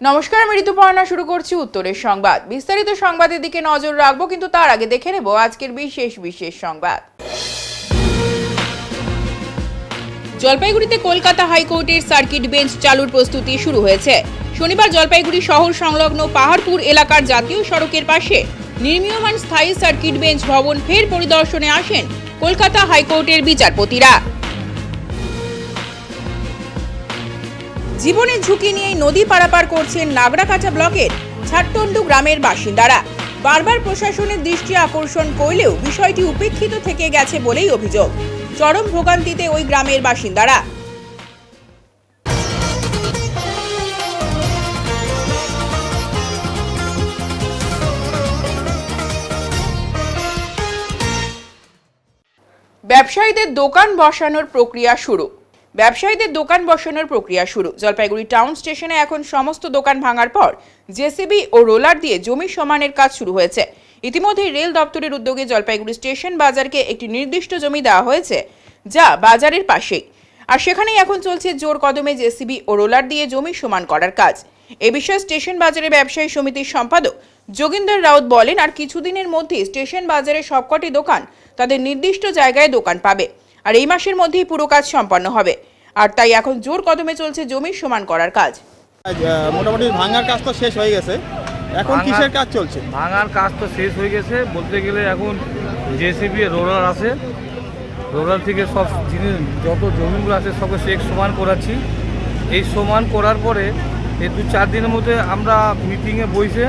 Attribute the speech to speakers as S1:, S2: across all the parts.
S1: নমস্কার, আমি ঋতুপর্ণা শুরু করছি উত্তরের সংবাদ। বিস্তারিত সংবাদের দিকে নজর রাখবো, কিন্তু তার আগে দেখে নেব আজকের বিশেষ সংবাদ। জলপাইগুড়িতে কলকাতা হাইকোর্টের সার্কিট বেঞ্চ চালুর প্রস্তুতি শুরু হয়েছে। শনিবার জলপাইগুড়ি শহর সংলগ্ন পাহাড়পুর এলাকার জাতীয় সড়কের পাশে নির্মীয়মান স্থায়ী সার্কিট বেঞ্চ ভবন ফের পরিদর্শনে আসেন কলকাতা হাইকোর্টের বিচারপতিরা। জীবনের ঝুঁকি নিয়ে নদী পারাপার করছেন নাগরাকাটা ব্লকের ছাট্টন্ডু গ্রামের বাসিন্দারা। বারবার প্রশাসনের দৃষ্টি আকর্ষণ করলেও বিষয়টি উপেক্ষিত থেকে গেছে বলেই অভিযোগ। চরম ভোগান্তিতে ওই গ্রামের বাসিন্দারা। ব্যবসায়ীদের দোকান বসানোর প্রক্রিয়া শুরু। জলপাইগুড়ি টাউন স্টেশনে এখন সমস্ত দোকান ভাঙার পর জেসিবি ও রোলার দিয়ে জমি সমানের কাজ শুরু হয়েছে। ইতিমধ্যে রেল দপ্তরের উদ্যোগে জলপাইগুড়ি স্টেশন বাজারকে একটি নির্দিষ্ট জমি দেওয়া হয়েছে, যা বাজারের পাশেই। আর সেখানেই এখন চলছে জোর কদমে জেসিবি ও রোলার দিয়ে জমি সমান করার কাজ। এ বিষয়ে স্টেশন বাজারের ব্যবসায়ী সমিতির সম্পাদক যোগেন্দর রাউত বলেন, আর কিছুদিনের মধ্যে স্টেশন বাজারের সবকটি দোকান তাদের নির্দিষ্ট জায়গায় দোকান পাবে, আর এই মাসের মধ্যেই পুরো কাজ সম্পন্ন হবে। আর তাই এখন জোর কদমে চলছে জমি সমান করার কাজ।
S2: মোটামুটি ভাঙার কাজ তো শেষ হয়ে গেছে, এখন কিসের কাজ চলছে?
S3: ভাঙার কাজ তো শেষ হয়ে গেছে বলতে গেলে, এখন জেসিবি রোলার আছে, রোলার থেকে সব জিনিস যত জমিগুলো আছে সবকে চেক সমান করাচ্ছি। এই সমান করার পরে এই 2-4 দিনের মধ্যে আমরা মিটিংয়ে বসে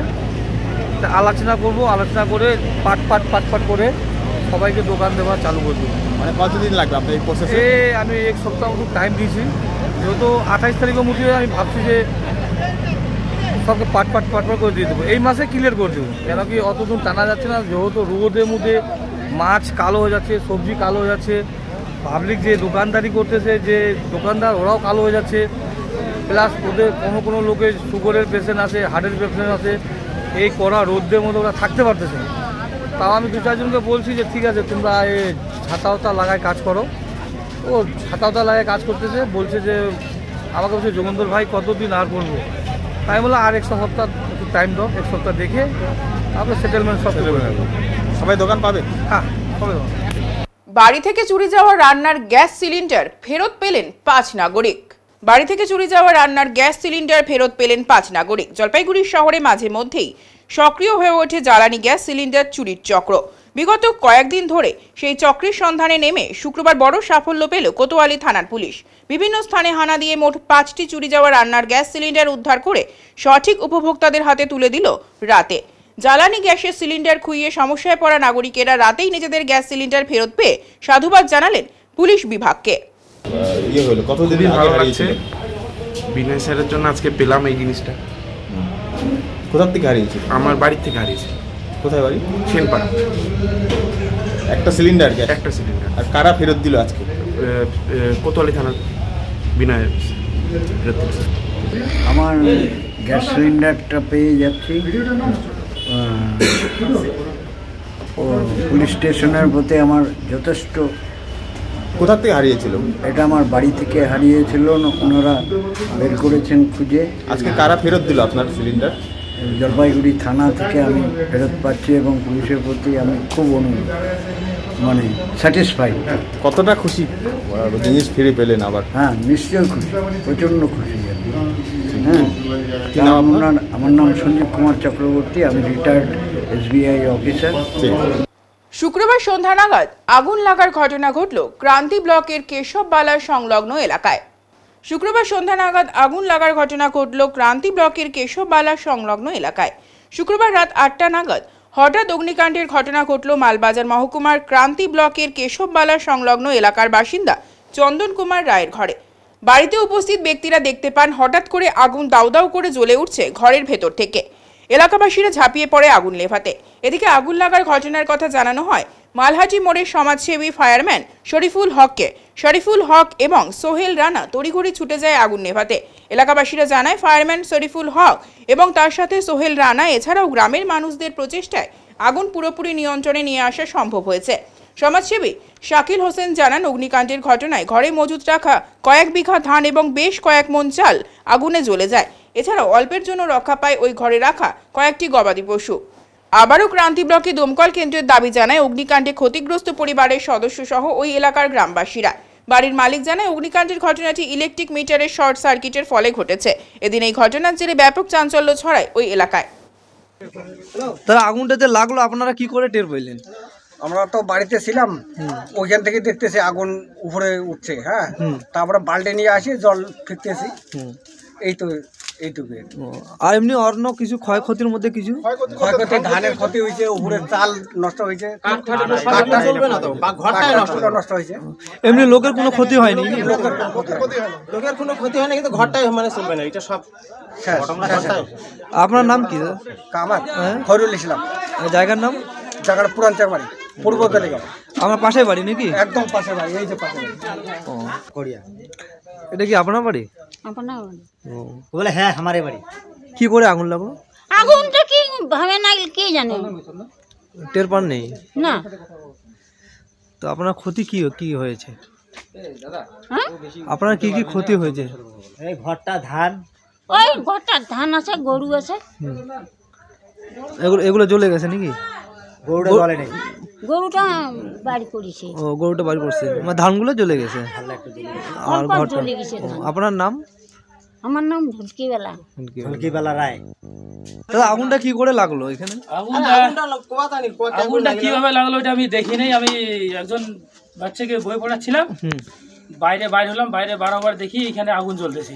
S3: আলোচনা করব। আলোচনা করে পাট করে সবাইকে দোকান দেওয়া চালু করে দেবো।
S2: মানে কতদিন লাগবে আপনার এই প্রসেসে?
S3: আমি 1 সপ্তাহ মতো টাইম দিয়েছি, যেহেতু 28 তারিখের মধ্যে আমি ভাবছি যে সবকে পাট করে দিয়ে দেবো। এই মাসে ক্লিয়ার করে দেবো, কেন কি অতদিন টানা যাচ্ছে না, যেহেতু রোদের মধ্যে মাছ কালো হয়ে যাচ্ছে, সবজি কালো হয়ে যাচ্ছে, পাবলিক যে দোকানদারি করতেছে, যে দোকানদার ওরাও কালো হয়ে যাচ্ছে, প্লাস ওদের কোনো লোকের সুগারের পেশেন্ট আছে, হার্টের পেশেন্ট আছে। এই কড়া রোদের মধ্যে ওরা থাকতে পারতেছে না। তাও আমি 2-4 জনকে বলছি যে ঠিক আছে, তোমরা ছাতা লাগায় কাজ করো। ও ছাতা লাগায় কাজ করতেছে, বলছে যে আমাকে বলছে যোগেন্দর ভাই কতদিন আর করবো। তাই বললাম আর 1 সপ্তাহ একটু টাইম দাও, 1 সপ্তাহ দেখে তারপরে সেটেলমেন্ট সব করে নেবো।
S2: সবাই দোকান পাবে?
S3: হ্যাঁ, সবাই।
S1: বাড়ি থেকে চুরি যাওয়া রান্নার গ্যাস সিলিন্ডার ফেরত পেলেন 5 নাগরিক। জলপাইগুড়ি শহরে মাঝে মধ্যেই সক্রিয় হয়ে ওঠে জ্বালানি গ্যাস সিলিন্ডার চুরির চক্র। বিগত কয়েকদিন ধরে সেই চক্রের সন্ধানে নেমে শুক্রবার বড় সাফল্য পেল কোতোয়ালি থানার পুলিশ। বিভিন্ন স্থানে হানা দিয়ে মোট 5টি চুরি যাওয়া রান্নার গ্যাস সিলিন্ডার উদ্ধার করে সঠিক উপভোক্তাদের হাতে তুলে দিল রাতে। জ্বালানি গ্যাসের সিলিন্ডার খুইয়ে সমস্যায় পড়া নাগরিকেরা রাতেই নিজেদের গ্যাস সিলিন্ডার ফেরত পেয়ে সাধুবাদ জানালেন পুলিশ বিভাগকে।
S2: কতদিন ভালো লাগছে,
S4: বিনয় স্যারের জন্য আজকে পেলাম এই জিনিসটা।
S2: কোথা থেকে হারিয়েছে?
S4: আমার বাড়ি থেকে হারিয়েছে।
S2: কোথায় বাড়ি?
S4: সেনপাড়া।
S2: একটা সিলিন্ডার গ্যাস?
S4: একটা সিলিন্ডার।
S2: আর কারা ফেরত দিল আজকে?
S4: কোতোয়ালি থানার বিনয় ফেরত দিল।
S5: আমার গ্যাস সিলিন্ডারটা পেয়ে যাচ্ছি পুলিশ স্টেশনের প্রতি আমার যথেষ্ট।
S2: কোথা থেকে হারিয়েছিল?
S5: এটা আমার বাড়ি থেকে হারিয়েছিল, ওনারা বের করেছেন খুঁজে।
S2: আজকে কারা ফেরত দিল আপনার সিলিন্ডার?
S5: জলপাইগুড়ি থানা থেকে আমি ফেরত পাচ্ছি এবং পুলিশের প্রতি আমি খুব স্যাটিসফাইড।
S2: কতটা খুশি জিনিস ফিরে পেলেন আবার?
S5: হ্যাঁ, নিশ্চয়ই খুশি, প্রচণ্ড খুশি। হ্যাঁ, আমার নাম সঞ্জীব কুমার চক্রবর্তী, আমি রিটায়ার্ড SBI অফিসার।
S1: শুক্রবার সন্ধ্যা নাগাদ আগুন লাগার ঘটনা ঘটল ক্রান্তি ব্লকের কেশববালা সংলগ্ন এলাকায়। শুক্রবার রাত 8টা নাগাদ হঠাৎ অগ্নিকাণ্ডের ঘটনা ঘটল মালবাজার মহকুমার ক্রান্তি ব্লকের কেশববালা সংলগ্ন এলাকার বাসিন্দা চন্দন কুমার রায়ের ঘরে। বাড়িতে উপস্থিত ব্যক্তিরা দেখতে পান হঠাৎ করে আগুন দাউ দাউ করে জ্বলে উঠছে ঘরের ভেতর থেকে। এলাকাবাসীরা ঝাঁপিয়ে পড়ে আগুন নেভাতে। এদিকে আগুন লাগার ঘটনার কথা জানানো হয় মালহাটি মোড়ের সমাজসেবী ফায়ারম্যান শরীফুল হক এবং সোহেল রানা তড়িঘড়ি ছুটে যায় আগুন নেভাতে। এলাকাবাসীরা জানায় ফায়ারম্যান শরীফুল হক এবং তার সাথে সোহেল রানা এছাড়াও গ্রামের মানুষদের প্রচেষ্টায় আগুন পুরোপুরি নিয়ন্ত্রণে নিয়ে আসা সম্ভব হয়েছে। সমাজসেবী শাকিল হোসেন জানান, অগ্নিকাণ্ডের ঘটনায় ঘরে মজুত রাখা কয়েক বিঘা ধান এবং বেশ কয়েক মন চাল আগুনে জ্বলে যায়। এছাড়াও অল্পের জন্য রক্ষা পায় ওই ঘরে রাখা কয়েকটি গবাদি পশু। আবারও ক্রান্তি ব্লকে দমকল কেন্দ্রের দাবি জানায় অগ্নিকাণ্ডে ক্ষতিগ্রস্ত পরিবারের সদস্য সহ ওই এলাকার গ্রামবাসীরা। বাড়ির মালিক জানায় অগ্নিকাণ্ডের ঘটনাটি ইলেকট্রিক মিটারের শর্ট সার্কিটের ফলে ঘটেছে। এদিন এই ঘটনার জেরে ব্যাপক চাঞ্চল্য ছড়ায় ওই এলাকায়।
S6: তাহলে আগুনটা যে লাগলো আপনারা কি করে টের পেলেন?
S7: আমরা তো বাড়িতে ছিলাম, ওইখান থেকে দেখতেছি আগুন উপরে উঠছে। হ্যাঁ, তারপরে বাল্টি নিয়ে আসি, জল ফিরতেছি, এইটুকু।
S6: আর এমনি অন্য কিছু ক্ষয়ক্ষতির মধ্যে কিছু
S7: ক্ষয়ক্ষতি, ধানের ক্ষতি হয়েছে, উপরে চাল নষ্ট হয়েছে, নষ্ট হয়েছে।
S6: এমনি লোকের কোনো ক্ষতি হয়নি?
S8: লোকের কোনো ক্ষতি হয়নি, কিন্তু ঘরটাই মানে চলবে না, এটা সব।
S6: আপনার নাম কি?
S7: কামাল খয়রুল ইসলাম।
S6: জায়গার নাম?
S7: জায়গাটা পুরান চারবাড়ি, পূর্ব তেলেগাঁও।
S6: আমার পাশে বাড়ি নাকি?
S7: একদম পাশে বাড়ি, এই যে পাশে বাড়ি।
S6: এটা কি আপনার বাড়ি?
S8: বলে হ্যাঁ, আমারে বাড়ি।
S6: কি করে আগুন লাগলো?
S9: আগুনটা কি ভাবে না কে জানে,
S6: টের পান নেই
S9: না।
S6: তো আপনার ক্ষতি কি কি হয়েছে?
S9: হ্যাঁ,
S6: আপনার কি কি ক্ষতি হয়েছে?
S8: এই ঘরটা ধান,
S9: ওই ঘরটা ধান আছে, গরু আছে।
S6: এগুলো জ্বলে গেছে নাকি?
S8: গরুটা জ্বলে নেই,
S9: গরুটা বাড়ি করেছে।
S6: ও, গরুটা বাড়ি করছে, মানে ধানগুলো জ্বলে গেছে। আর ঘরটা?
S9: চলে গেছে ধান।
S6: আপনার নাম?
S9: আমার নাম ঢুলকিবেলা।
S8: ঢুলকিবেলা রায়।
S6: তাহলে আগুনটা কি করে লাগলো এখানে?
S10: আগুনটা কিভাবে লাগলো এটা আমি দেখি নাই। আমি একজন বাচ্চাকে বই পড়াচ্ছিলাম, বাইরে হলাম, বাইরে বারবার দেখি এখানে আগুন জ্বলতেছে।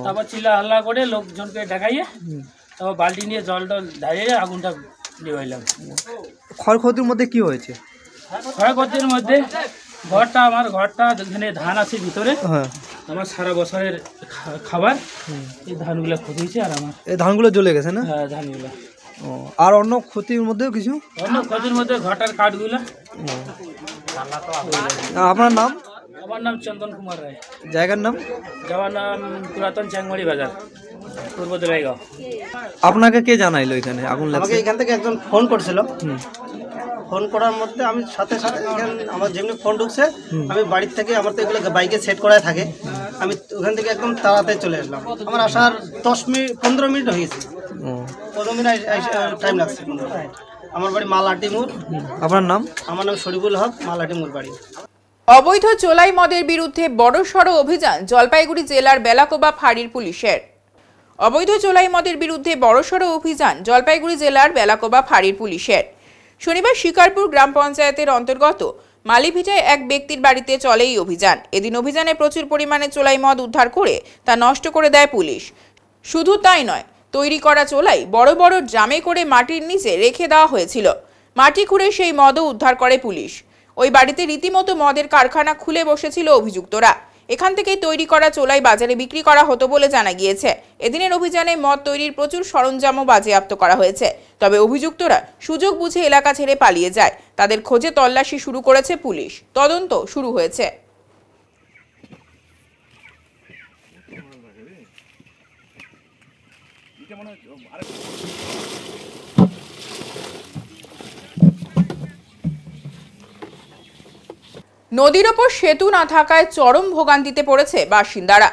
S10: তারপর চিল্লা হাল্লা করে লোকজনকে দেখাইয়ে তারপর বালতি নিয়ে জল ঢালিয়ে আগুনটা নিভাইলাম।
S6: ক্ষয়ক্ষতির মধ্যে কি হয়েছে?
S10: ক্ষয়ক্ষতির মধ্যে আমার ঘরটা যেখানে ধান আছে ভিতরে, আমার সারা বছরের খাবার, এই ধানগুলো ক্ষতি হয়েছে। আর আমার
S6: এই ধানগুলো জ্বলে গেছে না?
S10: হ্যাঁ, ধানগুলো।
S6: আর অন্য ক্ষতির মধ্যেও কিছু?
S10: অন্য ক্ষতির মধ্যে ঘরটার কাঠগুলো।
S6: আপনার নাম?
S10: আমার নাম চন্দন কুমার রায়।
S6: জায়গার নাম?
S10: যাওয়ার নাম পুরাতন চ্যাংমারি বাজার, পূর্ব দোলাইগাঁও।
S6: আপনাকে কে জানাইলো এখানে আগুন লাগছে?
S8: আমাকে এখান থেকে একজন ফোন করছিল। ফোন করার মধ্যে আমি সাথে সাথে আমার যেমনি ফোন ঢুকছে, আমি বাড়ির থেকে, আমার তো এগুলো বাইকে সেট করায় থাকে, আমি ওখান থেকে একদম তাড়াতাড়ি চলে আসলাম। আমার আসার 15 মিনিট হয়ে গেছে। 15 মিনিট টাইম লাগছে। আমার বাড়ি মালাটি মোড়।
S6: আপনার নাম?
S8: আমার নাম শরীফুল হক, মালাটি মোড় বাড়ি।
S1: অবৈধ চোলাই মদের বিরুদ্ধে বড়সড় অভিযান জলপাইগুড়ি জেলার বেলাকোবা ফাঁড়ির পুলিশের। অবৈধ চোলাই মদের বিরুদ্ধে বড়সড় অভিযান জলপাইগুড়ি জেলার বেলাকোবা ফাঁড়ির পুলিশের। শনিবার শিকারপুর গ্রাম পঞ্চায়েতের অন্তর্গত মালিভিটায় এক ব্যক্তির বাড়িতে চলে এই অভিযান। এদিন অভিযানে প্রচুর পরিমাণে চোলাই মদ উদ্ধার করে তা নষ্ট করে দেয় পুলিশ। শুধু তাই নয়, তৈরি করা চোলাই বড় বড় ড্রামে করে মাটির নিচে রেখে দেওয়া হয়েছিল। মাটি খুঁড়ে সেই মদও উদ্ধার করে পুলিশ। ওই বাড়িতে রীতিমতো মদের কারখানা খুলে বসেছিল অভিযুক্তরা। এখান থেকেই তৈরি করা চোলাই বাজারে বিক্রি করা হতো বলে জানা গিয়েছে। এদিনের অভিযানে মদ তৈরির প্রচুর সরঞ্জামও বাজেয়াপ্ত করা হয়েছে। তবে অভিযুক্তরা সুযোগ বুঝে এলাকা ছেড়ে পালিয়ে যায়। তাদের খোঁজে তল্লাশি শুরু করেছে পুলিশ। তদন্ত শুরু হয়েছে। নদীর ওপর সেতু না থাকায় চরম ভোগান্তিতে পড়েছে বাসিন্দারা।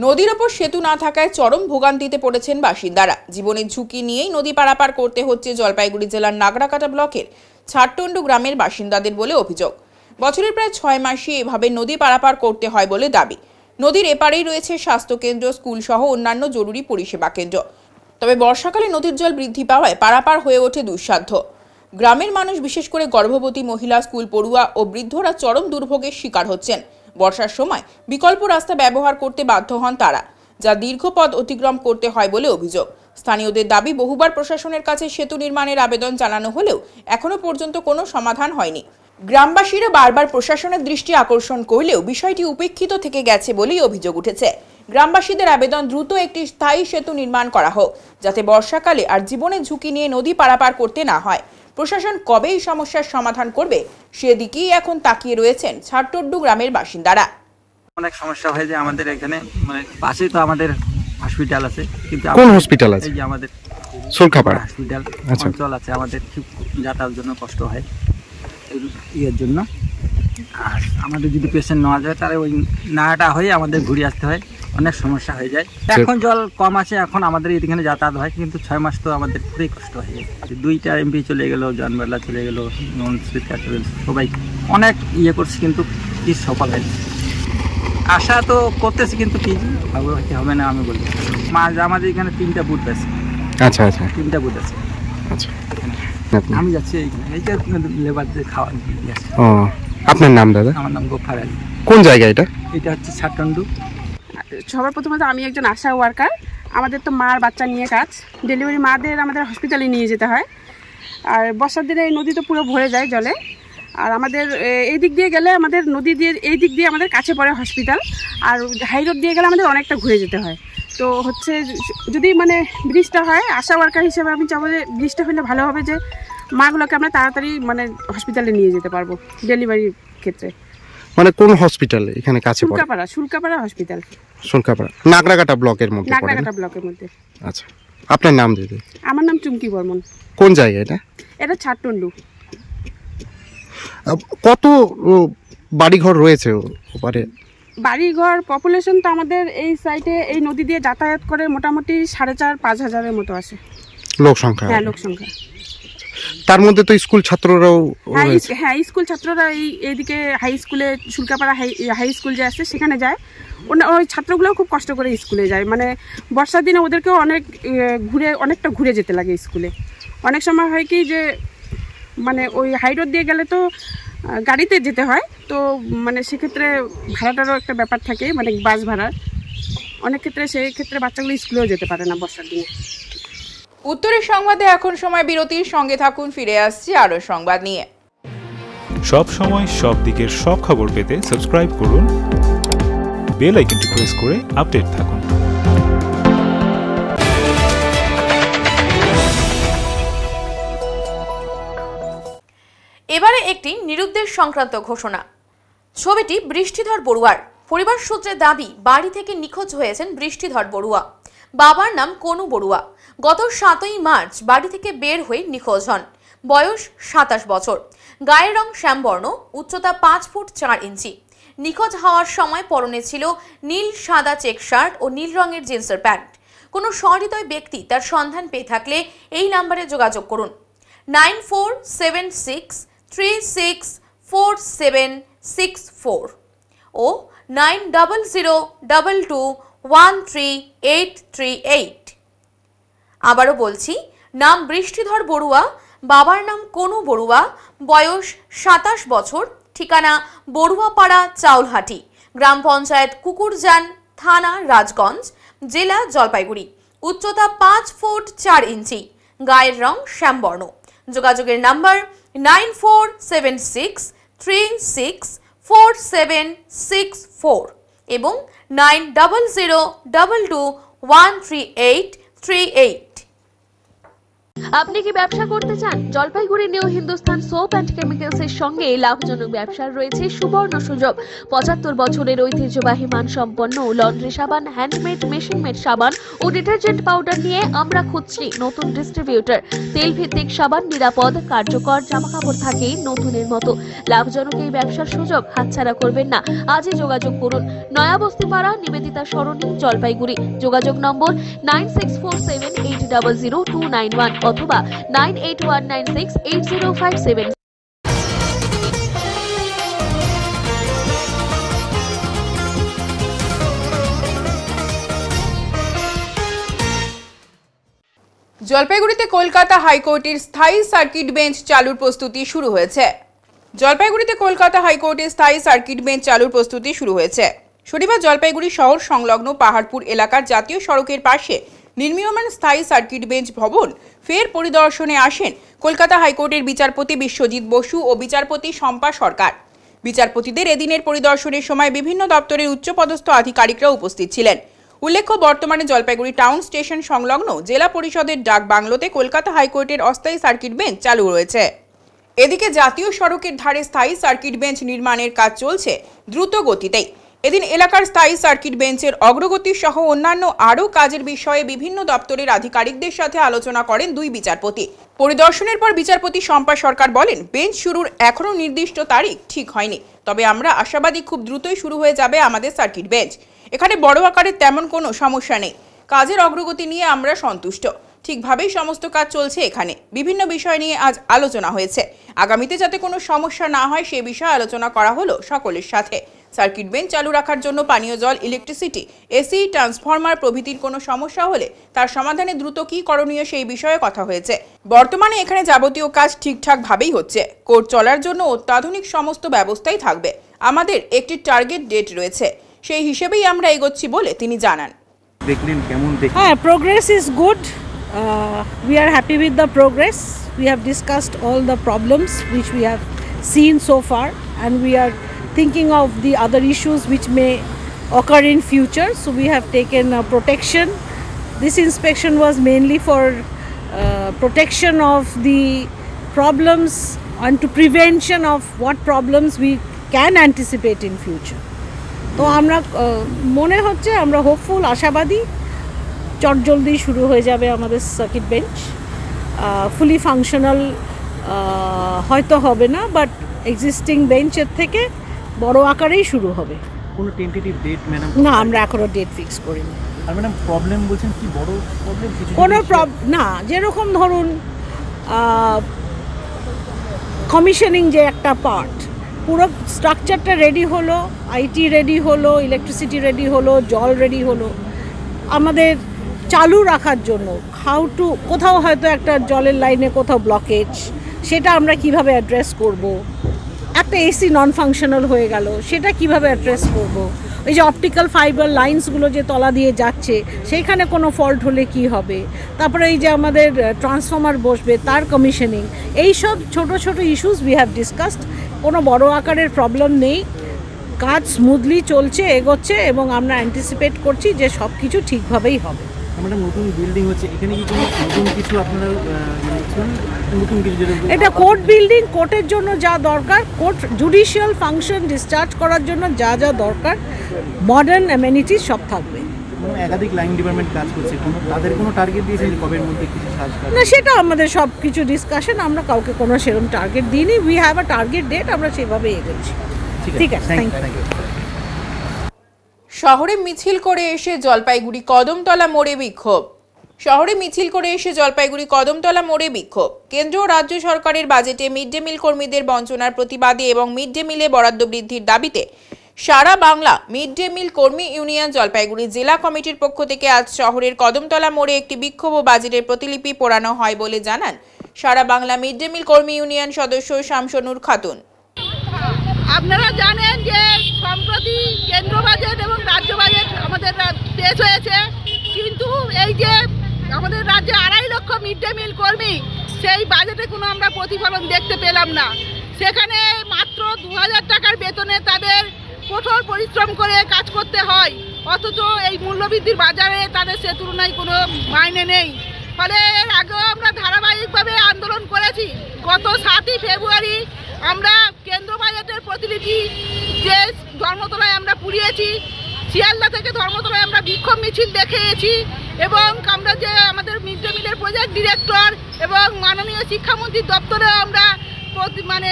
S1: নদীর ওপর সেতু না থাকায় চরম ভোগান্তিতে পড়েছেন বাসিন্দারা। জীবনের ঝুঁকি নিয়েই নদী পারাপার করতে হচ্ছে জলপাইগুড়ি জেলার নাগরাকাটা ব্লকের ছাট্টন্ডু গ্রামের বাসিন্দাদের বলে অভিযোগ। বছরের প্রায় 6 মাসই এভাবে নদী পারাপার করতে হয় বলে দাবি। নদীর এপারেই রয়েছে স্বাস্থ্যকেন্দ্র, স্কুল সহ অন্যান্য জরুরি পরিষেবা কেন্দ্র। তবে বর্ষাকালে নদীর জল বৃদ্ধি পাওয়ায় পারাপার হয়ে ওঠে দুঃসাধ্য। গ্রামের মানুষ, বিশেষ করে গর্ভবতী মহিলা, স্কুল পড়ুয়া ও বৃদ্ধরা চরম দুর্ভোগের শিকার হচ্ছেন। বর্ষার সময় বিকল্প রাস্তা ব্যবহার করতে বাধ্য হন তারা, যা দীর্ঘ পথ অতিক্রম করতে হয় বলে অভিযোগ। স্থানীয়দের দাবি, বহুবার প্রশাসনের কাছে সেতু নির্মাণের আবেদন জানানো হলেও এখনো পর্যন্ত কোনো সমাধান হয়নি। গ্রামবাসীরা বারবার প্রশাসনের দৃষ্টি আকর্ষণ করলেও বিষয়টি উপেক্ষিত থেকে গেছে বলেই অভিযোগ উঠেছে। গ্রামবাসীদের আবেদন, দ্রুত একটি স্থায়ী সেতু নির্মাণ করা হোক, যাতে বর্ষাকালে আর জীবনের ঝুঁকি নিয়ে নদী পারাপার করতে না হয়। প্রশাসন কবে এই সমস্যার সমাধান করবে, সেদিকেই এখন তাকিয়ে রয়েছেন ছাট্টন্ডু গ্রামের বাসিন্দারা।
S11: অনেক সমস্যা হয় যে আমাদের এখানে, মানে পাশেই তো আমাদের হসপিটাল আছে, কিন্তু
S12: কোন হসপিটাল আছে?
S11: এই যে আমাদের
S12: সোলখাপাড়া
S11: হসপিটাল
S12: আচ্ছা
S11: অঞ্চল আছে, আমাদের খুব যাতায়াতের জন্য কষ্ট হয় ইয়ের জন্য। আর আমাদের যদি পেশেন্ট নেওয়া যায় তাহলে ওই নাড়াটা হয়ে আমাদের ঘুরে আসতে হয়। অনেক সমস্যা হয়ে যায়। এখন জল কম আছে, এখন আমাদের এখানে যাতায়াত হয়, কিন্তু 6 মাস তো আমাদের খুবই কষ্ট হয়ে যায়। 2টা এমপি চলে গেল, জনবেলা চলে গেল, সবাই অনেক ইয়ে করছে, কিন্তু কি সফল হয়নি। আশা তো করতেছি, কিন্তু কি হবে না আমি বলি। আমাদের এখানে 3টা বুথ আছে।
S12: আচ্ছা আচ্ছা,
S11: 3টা বুথ আছে।
S12: আচ্ছা,
S11: আমি যাচ্ছি এইখানে, এইটা লেবার দিয়ে খাওয়া।
S12: ও, আপনার নাম দাদা?
S11: আমার নাম গোফার আলী।
S12: কোন জায়গা এটা?
S11: এটা হচ্ছে ছাটন্ডু।
S13: সবার প্রথমত আমি একজন আশা ওয়ার্কার। আমাদের তো মার বাচ্চা নিয়ে কাজ, ডেলিভারি মাদের আমাদের হসপিটালে নিয়ে যেতে হয়। আর বর্ষার দিনে এই নদী তো পুরো ভরে যায় জলে। আর আমাদের এই দিক দিয়ে গেলে আমাদের নদী দিয়ে এই দিক দিয়ে আমাদের কাছে পড়ে হসপিটাল, আর হাই রোড দিয়ে গেলে আমাদের অনেকটা ঘুরে যেতে হয়। তো হচ্ছে যদি মানে ব্রিজটা হয়, আশা ওয়ার্কার হিসেবে আমি চাবো যে ব্রিজটা হলে ভালো হবে, যে মাগুলোকে আমরা তাড়াতাড়ি মানে হসপিটালে নিয়ে যেতে পারবো ডেলিভারির ক্ষেত্রে।
S12: মানে কোন হসপিটাল এখানে কাছে পড়ে?
S13: শুল্কাপাড়া হসপিটাল,
S12: শুল্কাপাড়া নাগরাকাটা ব্লকের মধ্যে পড়ে।
S13: নাগরাকাটা ব্লকের মধ্যে।
S12: আচ্ছা, আপনার নাম দিদি?
S13: আমার নাম চুমকি বর্মন।
S12: কোন জায়গা এটা?
S13: এটা ছাটন্ডু।
S12: কত বাড়িঘর রয়েছে ওপারে?
S13: বাড়িঘর পপুলেশন তো আমাদের এই সাইডে এই নদী দিয়ে যাতায়াত করে মোটামুটি 4,500-5 হাজারের মতো আসে
S12: লোক সংখ্যা।
S13: হ্যাঁ, লোক সংখ্যা।
S12: তার মধ্যে তো স্কুল ছাত্ররাও।
S13: হ্যাঁ, স্কুল ছাত্ররা এইদিকে হাই স্কুলে, শুল্কাপাড়া হাই স্কুল যে আছে সেখানে যায়। ওই ছাত্রগুলোও খুব কষ্ট করে স্কুলে যায়। মানে বর্ষার দিনে ওদেরকেও অনেকটা ঘুরে যেতে লাগে স্কুলে। অনেক সময় হয় কি যে মানে ওই হাই রোড দিয়ে গেলে তো গাড়িতে যেতে হয়, তো মানে সেক্ষেত্রে ভাড়াটারও একটা ব্যাপার থাকে, মানে বাস ভাড়ার। অনেক ক্ষেত্রে সেই ক্ষেত্রে বাচ্চাগুলো স্কুলেও যেতে পারে না বর্ষার দিনে।
S1: উত্তরের সংবাদে এখন সময় বিরতির, সঙ্গে থাকুন, ফিরে আসছি আরো সংবাদ নিয়ে।
S14: সব সময় সব দিকের সব খবর পেতে সাবস্ক্রাইব করুন, বেল আইকনটি প্রেস করে আপডেট থাকুন।
S15: এবারে একটি নিরুদ্দেশ সংক্রান্ত ঘোষণা। ছবিটি বৃষ্টিধর বড়ুয়ার। পরিবার সূত্রে দাবি, বাড়ি থেকে নিখোঁজ হয়েছেন বৃষ্টিধর বড়ুয়া। বাবার নাম কনু বড়ুয়া। গত 7ই মার্চ বাড়ি থেকে বের হয়ে নিখোঁজ হন। বয়স 27 বছর। গায়ের রং শ্যামবর্ণ, উচ্চতা 5 ফুট 4 ইঞ্চি। নিখোঁজ হওয়ার সময় পরনে ছিল নীল সাদা চেক শার্ট ও নীল রঙের জিন্সের প্যান্ট। কোনো সহৃদয় ব্যক্তি তার সন্ধান পেয়ে থাকলে এই নম্বরে যোগাযোগ করুন 9476364764 ও 9002213838। আবারও বলছি, নাম বৃষ্টিধর বড়ুয়া, বাবার নাম কনু বড়ুয়া, বয়স 27 বছর, ঠিকানা বড়ুয়াপাড়া চাউলহাটি, গ্রাম পঞ্চায়েত কুকুরজান, থানা রাজগঞ্জ, জেলা জলপাইগুড়ি। উচ্চতা 5 ফুট 4 ইঞ্চি, গায়ের রং শ্যামবর্ণ। যোগাযোগের নাম্বার 9476364764 এবং 9002213838।
S16: আপনি কি ব্যবসা করতে চান? Jalpaiguri new Hindustan soap and chemicals এর সঙ্গে লাভজনক ব্যবসার রয়েছে সুবর্ণ সুযোগ। 75 বছরের ঐতিহ্যবাহী মানসম্পন্ন লন্ড্রি সাবান, হ্যান্ডমেড, মেশিন মেড সাবান ও ডিটারজেন্ট পাউডার নিয়ে আমরা খুঁজছি নতুন ডিস্ট্রিবিউটর। তেল ভিত্তিক সাবান, নিরাপদ, কার্যকর, জামাকাপড় থাকে নতুনের মতো। লাভজনক এই ব্যবসার সুযোগ হাতছাড়া করবেন না। আজই যোগাযোগ করুন নয়াবস্তিপাড়া, নিবেদিতা সরণি, জলপাইগুড়ি। যোগাযোগ নম্বর 9647800291 অথবা 9819680570।
S1: জলপাইগুড়িতে কলকাতা হাইকোর্টের স্থায়ী সার্কিট বেঞ্চ চালুর প্রস্তুতি শুরু হয়েছে। জলপাইগুড়িতে কলকাতা হাইকোর্টের স্থায়ী সার্কিট বেঞ্চ চালুর প্রস্তুতি শুরু হয়েছে। শনিবার জলপাইগুড়ি শহর সংলগ্ন পাহাড়পুর এলাকার জাতীয় সড়কের পাশে নির্মীয়মান স্থায়ী সার্কিট বেঞ্চ ভবন ফের পরিদর্শনে আসেন কলকাতা হাইকোর্টের বিচারপতি বিশ্বজিৎ বসু ও বিচারপতি শম্পা সরকার। বিচারপতিদের এদিনের পরিদর্শনের সময় বিভিন্ন দপ্তরের উচ্চপদস্থ আধিকারিকরা উপস্থিত ছিলেন। উল্লেখ্য, বর্তমানে জলপাইগুড়ি টাউন স্টেশন সংলগ্ন জেলা পরিষদের ডাক বাংলোতে কলকাতা হাইকোর্টের অস্থায়ী সার্কিট বেঞ্চ চালু রয়েছে। এদিকে জাতীয় সড়কের ধারে স্থায়ী সার্কিট বেঞ্চ নির্মাণের কাজ চলছে দ্রুত গতিতেই। এদিন এলাকার স্থায়ী সার্কিট বেঞ্চের অগ্রগতি সহ অন্যান্য আরও কাজের বিষয়ে বিভিন্ন দপ্তরের আধিকারিকদের সাথে আলোচনা করেন দুই বিচারপতি। পরিদর্শনের পর বিচারপতি শম্পা সরকার বলেন, বেঞ্চ শুরুর এখনও নির্দিষ্ট তারিখ ঠিক হয়নি, তবে আমরা আশাবাদী খুব দ্রুতই শুরু হয়ে যাবে আমাদের সার্কিট বেঞ্চ। এখানে বড় আকারের তেমন কোনো সমস্যা নেই। কাজের অগ্রগতি নিয়ে আমরা সন্তুষ্ট। ঠিকভাবেই সমস্ত কাজ চলছে। এখানে বিভিন্ন বিষয় নিয়ে আজ আলোচনা হয়েছে। আগামীতে যাতে কোনো সমস্যা না হয় সে বিষয়ে আলোচনা করা হলো সকলের সাথে। সার্কিট বেঞ্চ চালু রাখার জন্য পানীয় জল, ইলেকট্রিসিটি, এসি, ট্রান্সফরমার প্রভৃতির কোনো সমস্যা হলে তার সমাধানে দ্রুত কী করণীয় সেই বিষয়ে কথা হয়েছে। বর্তমানে এখানে যাবতীয় কাজ ঠিকঠাকভাবেই হচ্ছে। কোর্ট চলার জন্য অত্যাধুনিক সমস্ত ব্যবস্থাই থাকবে। আমাদের একটি টার্গেট ডেট রয়েছে, সেই হিসেবেই আমরা এগোচ্ছি বলে তিনি জানান।
S17: দেখলেন কেমন দেখলেন?
S18: হ্যাঁ, progress is good. We are happy with the progress. We have discussed all the problems which we have seen so far, and we are thinking of the other issues which may occur in future. So we have taken protection. This inspection was mainly for protection of the problems and to prevention of what problems we can anticipate in future. তো আমরা মনে হচ্ছে আমরা hopeful, আশাবাদী চটজলদি শুরু হয়ে যাবে আমাদের সার্কিট বেঞ্চ। ফুলি ফাংশনাল হয়তো হবে না, বাট এক্সিস্টিং বেঞ্চের থেকে বড় আকারেই শুরু হবে।
S17: কোনো টেন্টেটিভ ডেট ম্যাডাম?
S18: না, আমরা এখনো ডেট ফিক্স করিনি।
S17: আর ম্যাডাম প্রবলেম বলছেন কি বড় প্রবলেম?
S18: কোনো না, যেরকম ধরুন কমিশনিং যে একটা পার্ট, পুরো স্ট্রাকচারটা রেডি হলো, আইটি রেডি হলো, ইলেকট্রিসিটি রেডি হলো, জল রেডি হলো। আমাদের চালু রাখার জন্য কোথাও হয়তো একটা জলের লাইনে কোথাও ব্লকেজ, সেটা আমরা কিভাবে অ্যাড্রেস করব। একটা এসি নন ফাংশনাল হয়ে গেল, সেটা কিভাবে অ্যাড্রেস করব। ওই যে অপটিক্যাল ফাইবার লাইন্সগুলো যে তলা দিয়ে যাচ্ছে, সেইখানে কোনো ফল্ট হলে কি হবে। তারপরে এই যে আমাদের ট্রান্সফর্মার বসবে, তার কমিশনিং, এই সব ছোট ছোট ইস্যুস উই হ্যাভ ডিসকাসড। কোনো বড় আকারের প্রবলেম নেই, কাজ স্মুথলি চলছে, এগোচ্ছে, এবং আমরা অ্যান্টিসিপেট করছি যে সব কিছু ঠিকভাবেই হবে।
S17: ম্যাডাম নতুন বিল্ডিং হচ্ছে, এখানে কি কোনো নতুন কিছু আপনারা নতুন কিছু?
S18: এটা কোর্ট বিল্ডিং, কোর্টের জন্য যা দরকার, কোর্ট জুডিশিয়াল ফাংশন ডিসচার্জ করার জন্য যা যা দরকার, মডার্ন অ্যামেনিটিস সব থাকবে।
S17: একাধিক লাইন ডিপার্টমেন্ট কাজ করছে, তাদের কোনো টার্গেট দিয়েছেন কবের মধ্যে কিছু কাজ?
S18: না, সেটা আমাদের সব কিছু ডিসকাশন, আমরা কাউকে কোনো সেরকম টার্গেট দিইনি। We have a target date, আমরা সেভাবে এগোচ্ছি। ঠিক আছে, থ্যাংক ইউ।
S1: শহরে মিছিল করে এসে জলপাইগুড়ি কদমতলা মোড়ে বিক্ষোভ। শহরে মিছিল করে এসে জলপাইগুড়ি কদমতলা মোড়ে বিক্ষোভ। কেন্দ্র ও রাজ্য সরকারের বাজেটে মিড ডে মিল কর্মীদের বঞ্চনার প্রতিবাদে এবং মিড ডে মিলে বরাদ্দ বৃদ্ধির দাবিতে সারা বাংলা মিড ডে মিল কর্মী ইউনিয়ন জলপাইগুড়ি জেলা কমিটির পক্ষ থেকে আজ শহরের কদমতলা মোড়ে একটি বিক্ষোভ ও বাজেটের প্রতিলিপি পোড়ানো হয় বলে জানান সারা বাংলা মিড ডে মিল কর্মী ইউনিয়ন সদস্য শামসুনুর খাতুন।
S19: আপনারা জানেন যে সম্প্রতি কেন্দ্র বাজেট এবং রাজ্য বাজেট আমাদের পেশ হয়েছে, কিন্তু এই যে আমাদের রাজ্যে 2.5 লক্ষ মিড ডে মিল কর্মী, সেই বাজেটে কোনো আমরা প্রতিফলন দেখতে পেলাম না। সেখানে মাত্র 2000 টাকার বেতনে তাদের কঠোর পরিশ্রম করে কাজ করতে হয়, অথচ এই মূল্যবৃদ্ধির বাজারে তাদের সে তুলনায় কোনো মাইনে নেই। ফলে এর আগেও আমরা ধারাবাহিকভাবে আন্দোলন করেছি। গত 7ই ফেব্রুয়ারি আমরা কেন্দ্র বাজেটের প্রতিলিপি যে ধর্মতলায় আমরা পুড়িয়েছি, শিয়ালদা থেকে ধর্মতলায় আমরা বিক্ষোভ মিছিল দেখিয়েছি, এবং আমরা যে আমাদের মিড ডে মিলের প্রজেক্ট ডিরেক্টর এবং মাননীয় শিক্ষামন্ত্রীর দপ্তরে আমরা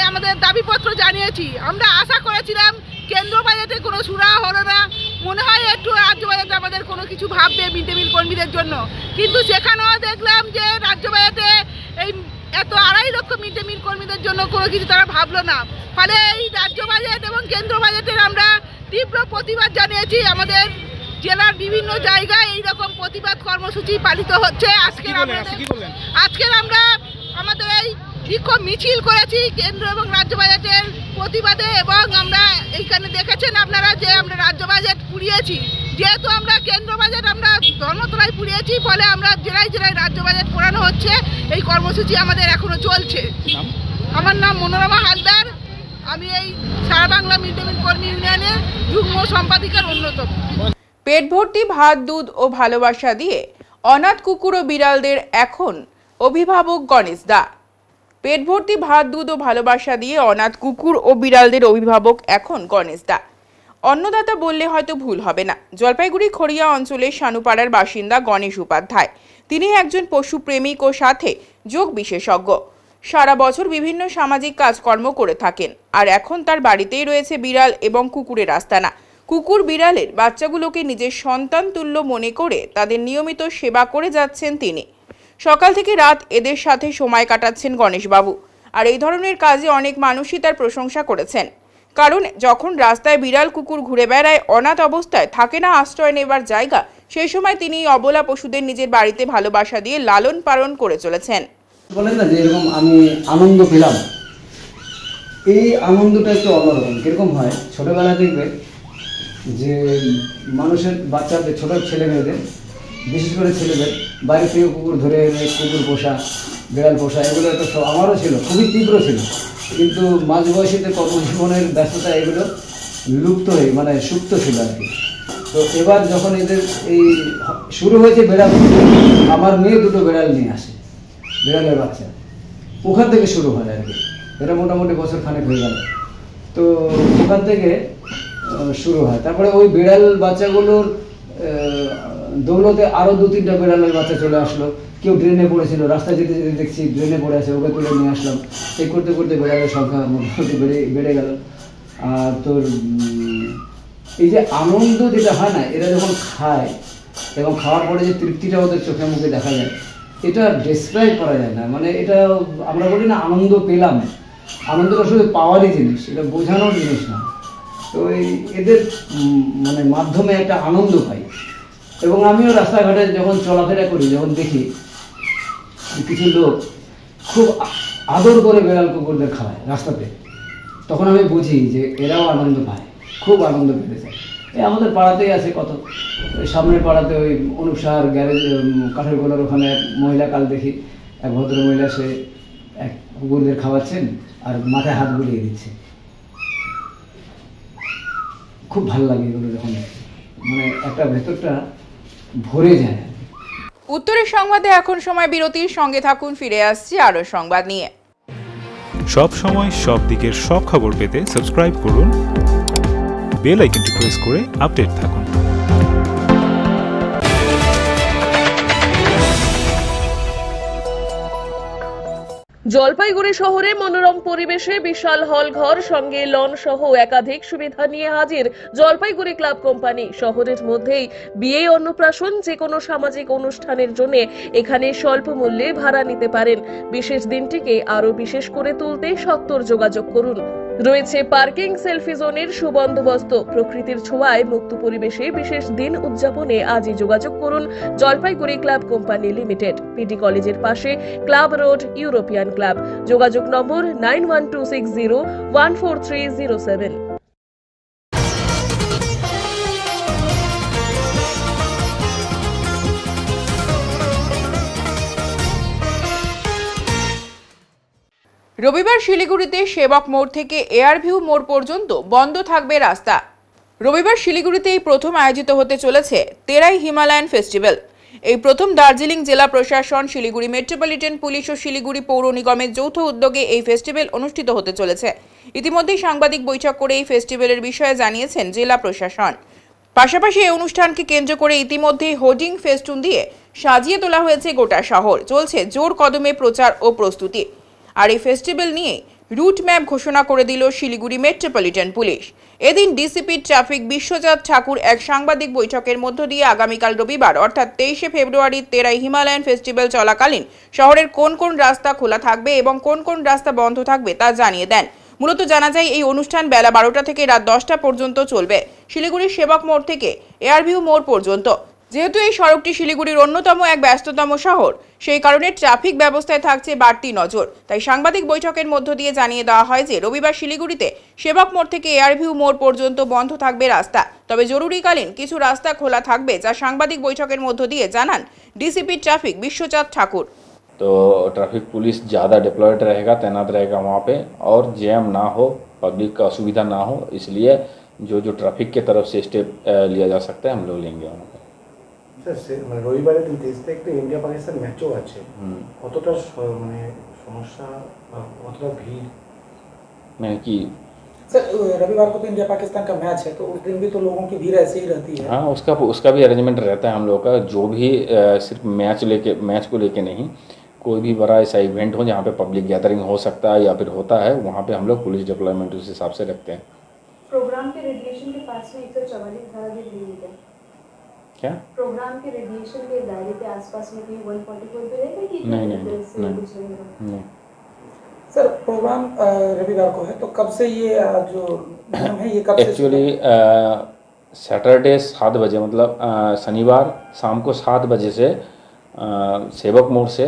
S19: আমাদের দাবিপত্র জানিয়েছি। আমরা আশা করেছিলাম কেন্দ্র বাজেটে কোনো সুরাহা হলো না, মনে হয় একটু রাজ্য বাজেটে আমাদের কোনো কিছু ভাববে মিড ডে মিল কর্মীদের জন্য, কিন্তু সেখানেও দেখলাম যে রাজ্য বাজেটে এই এত 2.5 লক্ষ মিড ডে মিল কর্মীদের জন্য কোনো কিছু তারা ভাবলো না। ফলে এই রাজ্য বাজেট এবং কেন্দ্র বাজেটের আমরা তীব্র প্রতিবাদ জানিয়েছি। আমাদের জেলার বিভিন্ন জায়গায় এইরকম প্রতিবাদ কর্মসূচি পালিত হচ্ছে। আজকের আমরা আমাদের এই বিক্ষোভ মিছিল করেছি কেন্দ্র এবং রাজ্য বাজেটের প্রতিবাদে, এবং আমরা এইখানে দেখেছেন আপনারা যে আমরা রাজ্য বাজেট পুড়িয়েছি। যেহেতু আমরা কেন্দ্র বাজেট আমরা ধর্মতলায় পুড়িয়েছি, ফলে আমরা জেলায় জেলায় রাজ্য বাজেট পোড়ানো হচ্ছে। এই কর্মসূচি আমাদের এখনো চলছে। আমার নাম মনোরমা হালদার, আমি এই সারা বাংলা মিড ডে মিল কর্মী ইউনিয়নের যুগ্ম সম্পাদিকার অন্যতম।
S1: পেট ভর্তি ভাত, দুধ ও ভালোবাসা দিয়ে অনাথ কুকুর ও বিড়ালদের এখন অভিভাবক গণেশ দা। পেট ভর্তি ভাত, দুধ ও ভালোবাসা দিয়ে অনাথ কুকুর ও বিড়ালদের অভিভাবক এখন গণেশ দা। অন্নদাতা বললে হয়তো ভুল হবে না। জলপাইগুড়ি খড়িয়া অঞ্চলের শানুপাড়ার বাসিন্দা গণেশ উপাধ্যায়। তিনি একজন পশুপ্রেমিক ও সাথে যোগ বিশেষজ্ঞ। সারা বছর বিভিন্ন সামাজিক কাজকর্ম করে থাকেন, আর এখন তার বাড়িতেই রয়েছে বিড়াল এবং কুকুরের আস্তানা। কুকুর বিড়ালের বাচ্চাগুলোকে নিজের সন্তান তুল্য মনে করে তাদের নিয়মিত সেবা করে যাচ্ছেন তিনি। সকাল থেকে রাত এদের সাথে সময় কাটাচ্ছেন গণেশবাবু। আর এই ধরনের কাজে অনেক মানুষই তার প্রশংসা করেছেন। কারণ যখন রাস্তায় বিড়াল কুকুর ঘুরে বেড়ায়, অনাথ অবস্থায় থাকে না আশ্রয় নেবার জায়গা, সেই সময় তিনি এই অবলা পশুদের নিজের বাড়িতে ভালোবাসা দিয়ে লালন পালন করে চলেছেন।
S20: বলেন না যে এরকম আমি আনন্দ পেলাম, এই আনন্দটা একটু অন্যরকম। কিরকম হয়, ছোটবেলায় দেখবে যে মানুষের বাচ্চাদের, ছোট ছেলে মেয়েদের, বিশেষ করে ছেলেদের বাইরে থেকে কুকুর ধরে এনে কুকুর পোষা, বিড়াল পোষা, এগুলো একটা আমারও ছিল, খুবই তীব্র ছিল। কিন্তু মাঝবয়সীদের কর্মজীবনের ব্যস্ততা এগুলো লুপ্ত হয়ে মানে সুপ্ত ছিল আর কি। তো এবার যখন এদের এই শুরু হয়েছে বিড়াল, আমার মেয়ে দুটো বিড়াল নিয়ে আসে, বিড়ালের বাচ্চা ওখান থেকে শুরু হয় আর কি। এটা মোটামুটি বছর খানেক হয়ে গেল। তো ওখান থেকে শুরু হয়। তারপরে ওই বিড়াল বাচ্চাগুলোর দৌলতে আরও 2-3টা বিড়ালের বাচ্চা চলে আসলো। কেউ ড্রেনে পড়েছিল, রাস্তায় যেতে যেতে দেখছি ড্রেনে পড়ে আছে, ওকে তুলে নিয়ে আসলাম। এই করতে করতে বিড়ালের সংখ্যা মোটামুটি বেড়ে গেল। আর তোর এই যে আনন্দ যেটা হয় না, এরা যখন খায় এবং খাওয়ার পরে যে তৃপ্তিটা ওদের চোখে মুখে দেখা যায়, এটা ডেসক্রাইব করা যায় না। মানে এটা আমরা বলি না আনন্দ পেলাম, আনন্দটা শুধু পাওয়ারই জিনিস, এটা বোঝানোর জিনিস না। তো এদের মানে মাধ্যমে একটা আনন্দ পাই। এবং আমিও রাস্তাঘাটে যখন চলাফেরা করি, যখন দেখি কিছু লোক খুব আদর করে বিড়াল কুকুরদের খাওয়ায় রাস্তাতে, তখন আমি বুঝি যে এরাও আনন্দ পায়, খুব আনন্দ পেতে চায়। এই আমাদের পাড়াতেই আছে কত, সামনের পাড়াতে ওই অনুসার গ্যারেজ কাঠের গোলার ওখানে এক মহিলা, কাল দেখি এক ভদ্র মহিলা, সে এক কুকুরদের খাওয়াচ্ছেন আর মাথায় হাত বুলিয়ে দিচ্ছে। খুব ভালো লাগে এগুলো যখন, মানে একটা ভেতরটা ভরে যায়।
S1: উত্তরের সংবাদে এখন সময় বিরতির, সঙ্গে থাকুন, ফিরে আসছি আরো সংবাদ নিয়ে।
S14: সব সময় সব দিকের সব খবর পেতে সাবস্ক্রাইব করুন, বেল আইকনটি প্রেস করে আপডেট থাকুন।
S16: জলপাইগুড়ি শহরে মনোরম পরিবেশে বিশাল হল ঘর সঙ্গে লন সহ একাধিক সুবিধা নিয়ে হাজির জলপাইগুড়ি ক্লাব কোম্পানি। শহরের মধ্যেই বিয়ে, অন্নপ্রাশন, যে কোনো সামাজিক অনুষ্ঠানের জন্য এখানে স্বল্প মূল্যে ভাড়া নিতে পারেন। বিশেষ দিনটিকে আরো বিশেষ করে তুলতে সত্বর যোগাযোগ করুন। রয়েছে পার্কিং, সেলফি জোনের সুবন্দোবস্ত। প্রকৃতির ছোঁয়ায় মুক্ত পরিবেশে বিশেষ দিন উদযাপনে আজই যোগাযোগ করুন Jalpaiguri club company limited, PD কলেজের পাশে, ক্লাব রোড, ইউরোপিয়ান ক্লাব। যোগাযোগ নম্বর 9126014307।
S1: রবিবার শিলিগুড়িতে সেবক মোড় থেকে এয়ারভিউ মোড় পর্যন্ত বন্ধ থাকবে রাস্তা। রবিবার শিলিগুড়িতে এই প্রথম আয়োজিত হতে চলেছে তেরাই হিমালয়ান ফেস্টিভ্যাল। এই প্রথম দার্জিলিং জেলা প্রশাসন, শিলিগুড়ি মেট্রোপলিটন পুলিশ ও শিলিগুড়ি পৌর নিগমের যৌথ উদ্যোগে এই ফেস্টিভ্যাল অনুষ্ঠিত হতে চলেছে। ইতিমধ্যেই সাংবাদিক বৈঠক করে এই ফেস্টিভ্যালের বিষয়ে জানিয়েছেন জেলা প্রশাসন। পাশাপাশি এই অনুষ্ঠানকে কেন্দ্র করে ইতিমধ্যেই হোর্ডিং, ফেস্টুন দিয়ে সাজিয়ে তোলা হয়েছে গোটা শহর। চলছে জোর কদমে প্রচার ও প্রস্তুতি। আর এই ফেস্টিভ্যাল নিয়ে রুট ম্যাপ ঘোষণা করে দিল শিলিগুড়ি মেট্রোপলিটন পুলিশ। এদিন ডিসিপি ট্রাফিক বিশ্বজাত ঠাকুর এক সাংবাদিক বৈঠকের মধ্য দিয়ে আগামীকাল রবিবার অর্থাৎ 23শে ফেব্রুয়ারি তেরাই হিমালয়ান ফেস্টিভ্যাল চলাকালীন শহরের কোন কোন রাস্তা খোলা থাকবে এবং কোন কোন রাস্তা বন্ধ থাকবে তা জানিয়ে দেন। মূলত জানা যায় এই অনুষ্ঠান বেলা 12টা থেকে রাত 10টা পর্যন্ত চলবে, শিলিগুড়ির সেবক মোড় থেকে এয়ারভিউ মোড় পর্যন্ত। যেহেতু এই সড়কটি শিলিগুড়ির অন্যতম এক ব্যস্ততম শহর, সেই কারণে ট্রাফিক ব্যবস্থায় থাকছে বাড়তি নজর। তাই সাংবাদিক বৈঠকের মধ্য দিয়ে জানিয়ে দেওয়া হয় যে রবিবার শিলিগুড়িতে সেবক মোড় থেকে এয়ারভিউ মোড় পর্যন্ত বন্ধ থাকবে রাস্তা, তবে জরুরিকালীন কিছু রাস্তা খোলা থাকবে, যা সাংবাদিক বৈঠকের মধ্য দিয়ে জানান ডিসিপি ट्रैफिक विश्वजात ठाकुर।
S21: तो ट्रैफिक पुलिस ज़्यादा डिप्लॉयड रहेगा, तैनात रहेगा वहाँ पे, और जैम ना हो, पब्लिक का असुविधा ना हो, इसलिए जो ट्रैफिक के तरफ से स्टेप लिया जा सकता है हम लोग लेंगे वहाँ पे।
S22: স্যার মানে রবিবারের দিন দেশে একটা ইন্ডিয়া পাকিস্তান ম্যাচও আছে, কতটা মানে সমস্যা বা কতটা ভিড়
S21: मैं कि
S23: सर रविवार को तो इंडिया पाकिस्तान का मैच है, तो उस दिन भी तो लोगों की भीड़ ऐसे ही रहती है।
S21: हाँ, उसका भी अरेंजमेंट रहता है हम लोग का, जो भी सिर्फ मैच को लेके नहीं, कोई भी बड़ा ऐसा इवेंट हो जहाँ पे पब्लिक गैदरिंग हो सकता है या फिर होता है, वहाँ पे हम लोग पुलिस डिप्लॉयमेंट उस हिसाब से रखते हैं।
S24: प्रोग्राम के रेडिएशन के पास
S2: में 144 धारा भी दी है
S21: क्या
S2: प्रोग्राम के रेडिएशन के दायरे के आसपास में कहीं 144 पे रहेगा कि
S21: नहीं।
S23: सर प्रोग्राम रविवार को है तो कब से ये जो नियम है ये कब से
S21: एक्चुअली सैटरडे 7 बजे मतलब शनिवार शाम को 7 बजे से सेवक मोड़ से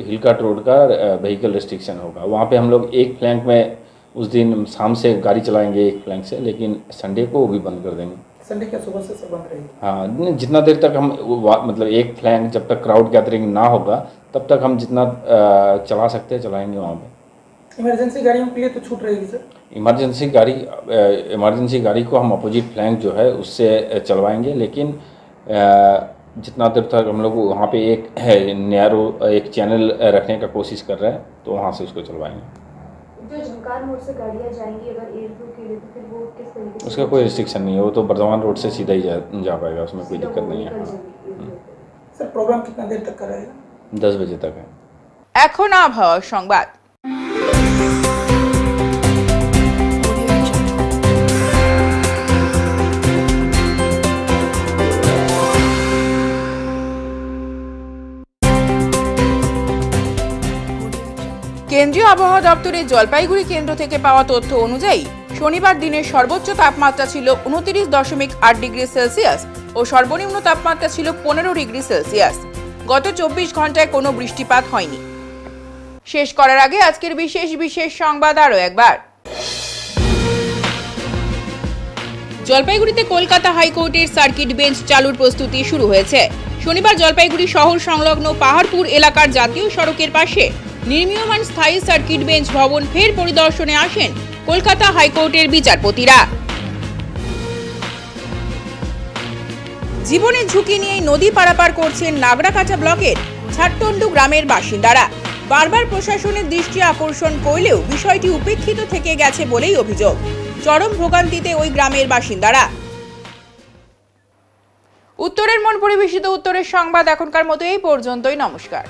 S21: हिलकाट रोड का व्हीकल रिस्ट्रिक्शन होगा। वहाँ पे हम लोग एक फ्लैंक में उस दिन शाम से गाड़ी चलाएंगे एक फ्लैंक से, लेकिन संडे को वो भी बंद कर देंगे।
S23: संडे क्या सुबह से सब बंद रहेगी?
S21: हाँ, जितना देर तक हम मतलब एक फ्लैंक जब तक क्राउड गैदरिंग ना होगा तब तक हम जितना चला सकते हैं चलाएंगे वहाँ पे।
S23: इमरजेंसी गाड़ियों के लिए तो छूट रहेगी सर?
S21: इमरजेंसी गाड़ी को हम अपोजिट फ्लैंक जो है उससे चलवाएंगे, लेकिन जितना देर तक हम लोग वहाँ पे एक नैरो एक चैनल रखने का कोशिश कर रहे हैं तो वहाँ से उसको चलवाएंगे।
S2: जो झंकार मोड़ से गाड़ियाँ जाएंगी अगर एयरव्यू के लिए तो फिर वो किस तरीके से?
S21: उसका कोई रिस्ट्रिक्शन नहीं है, वो तो बर्धमान रोड से सीधा ही जा पाएगा, उसमें कोई दिक्कत नहीं है।
S23: सर प्रोग्राम कितना देर तक का रहेगा?
S21: 10 बजे तक है।
S1: এখন আবহাওয়া সংবাদ। কেন্দ্রীয় আবহাওয়া দপ্তরের জলপাইগুড়ি কেন্দ্র থেকে পাওয়া তথ্য অনুযায়ী শনিবার দিনের সর্বোচ্চ তাপমাত্রা ছিল 29.8 ডিগ্রি সেলসিয়াস ও সর্বনিম্ন তাপমাত্রা ছিল 15 ডিগ্রি সেলসিয়াস। গত 24 ঘন্টায় কোনো বৃষ্টিপাত হয়নি। শেষ করার আগে আজকের বিশেষ সংবাদ আরও একবার। জলপাইগুড়িতে কলকাতা হাইকোর্টের সার্কিট বেঞ্চ চালুর প্রস্তুতি শুরু হয়েছে। শনিবার জলপাইগুড়ি শহর সংলগ্ন পাহাড়পুর এলাকার জাতীয় সড়কের পাশে নির্মীয়মান স্থায়ী সার্কিট বেঞ্চ ভবন ফের পরিদর্শনে আসেন কলকাতা হাইকোর্টের বিচারপতিরা। জীবনের ঝুঁকি নিয়ে নদী পারাপার করছেন নাগরাকাটা ব্লকের ছাট্টন্ডু গ্রামের বাসিন্দারা। বারবার প্রশাসনের দৃষ্টি আকর্ষণ করলেও বিষয়টি উপেক্ষিত থেকে গেছে বলেই অভিযোগ। চরম ভোগান্তিতে ওই গ্রামের বাসিন্দারা। উত্তরের মন পরিবেশিত উত্তরের সংবাদ এখনকার মতো এই পর্যন্তই। নমস্কার।